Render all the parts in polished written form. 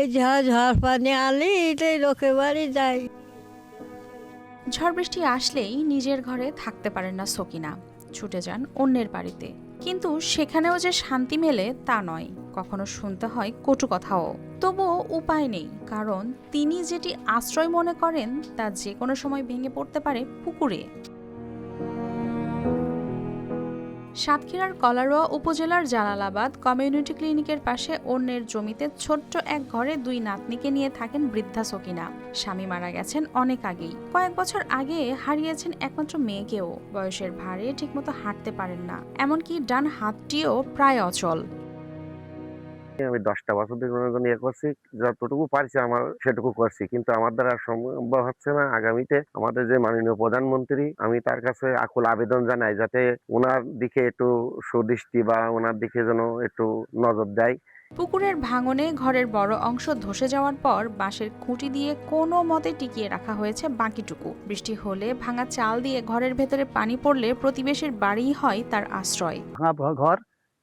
এই ঝড় পানি আলি এটাই লোকে বাড়ি যাই। ঝড় বৃষ্টি আসলেই নিজের ঘরে থাকতে পারেন না সকিনা, ছুটে যান অন্যের বাড়িতে। কিন্তু সেখানেও যে শান্তি মেলে তা নয়, কখনো শুনতে হয় কটু কথাও। তবুও উপায় নেই, কারণ তিনি যেটি আশ্রয় মনে করেন তা যে কোনো সময় ভেঙে পড়তে পারে পুকুরে। সাতক্ষীরার কলারোয়া উপজেলার জালালাবাদ কমিউনিটি ক্লিনিকের পাশে অন্যের জমিতে ছোট্ট এক ঘরে দুই নাতনিকে নিয়ে থাকেন বৃদ্ধা সকিনা। স্বামী মারা গেছেন অনেক আগেই, কয়েক বছর আগে হারিয়েছেন একমাত্র মেয়েকেও। বয়সের ভারে ঠিকমতো হাঁটতে পারেন না, এমনকি ডান হাতটিও প্রায় অচল। আমি 10টা বছর ধরে মনে করেন ইয়ে করছি, যতটুকু পারছি আমার সেটুকু করছি, কিন্তু আমার দ্বারা সম্ভব হচ্ছে না। আগামীতে আমাদের যে মাননীয় প্রধানমন্ত্রী, আমি তার কাছে আকুল আবেদন জানাই যাতে ওনার দিকে একটু সুদৃষ্টি বা ওনার দিকে যেন একটু নজর দেয়। পুকুরের ভাঙনে ঘরের বড় অংশ ধসে যাওয়ার পর বাঁশের খুঁটি দিয়ে কোনো মতে টিকিয়ে রাখা হয়েছে বাকিটুকু। বৃষ্টি হলে ভাঙা চাল দিয়ে ঘরের ভেতরে পানি পড়লে প্রতিবেশীর বাড়িই হয় তার আশ্রয়। ভাঙা ঘর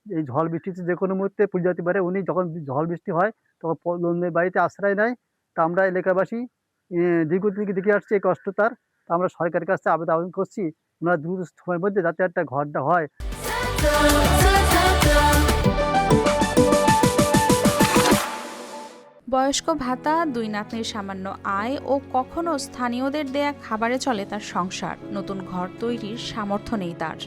এই ঝড় বৃষ্টিতে যে কোনো মুহূর্তে পুড়ে যেতে পারে। উনি যখন ঝড় বৃষ্টি হয় তখন অন্যের বাড়িতে আশ্রয় নেয়। তা আমরা এলাকাবাসী দীর্ঘদিন থেকে দেখে আসছি এই কষ্ট তার। তা আমরা সরকারের কাছে আবেদন করছি ওনার দ্রুত সময়ের মধ্যে যাতে একটা ঘরটা হয়। বয়স্ক ভাতা, দুই নাতনির সামান্য আয় ও কখনো স্থানীয়দের দেয়া খাবারে চলে তার সংসার। নতুন ঘর তৈরির সামর্থ্য নেই তার।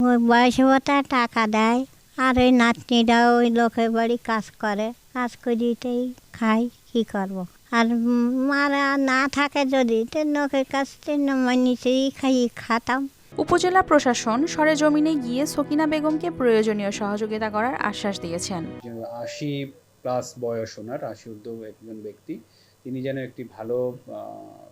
ওই বয়সে ভাতা টাকা দেয়, আর ওই নাতনিরা ওই লোকের বাড়ি কাজ করে, কাজ করিতেই খাই, কি করব। আর মারা না থাকে যদি তো লোকের কাছ থেকে নিচেই খাতাম। উপজেলা প্রশাসন সরেজমিনে গিয়ে সকিনা বেগমকে প্রয়োজনীয় সহযোগিতা করার আশ্বাস দিয়েছেন। 80+ বয়স, ওনার 80 ঊর্ধ্ব একজন ব্যক্তি। তিনি যেন একটি ভালো,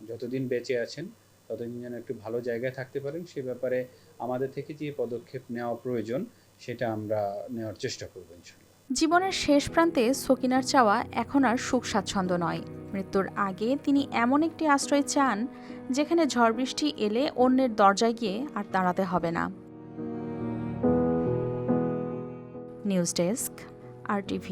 যতদিন বেঁচে আছেন ততদিন যেন একটু ভালো জায়গায় থাকতে পারেন, সে ব্যাপারে আমাদের থেকে যে পদক্ষেপ নেওয়া প্রয়োজন সেটা আমরা নেওয়ার চেষ্টা করব ইনশাআল্লাহ। জীবনের শেষ প্রান্তে সকিনার চাওয়া এখন আর সুখ স্বাচ্ছন্দ্য নয়। মৃত্যুর আগে তিনি এমন একটি আশ্রয় চান যেখানে ঝড় বৃষ্টি এলে অন্যের দরজায় গিয়ে আর দাঁড়াতে হবে না। News desk, RTV।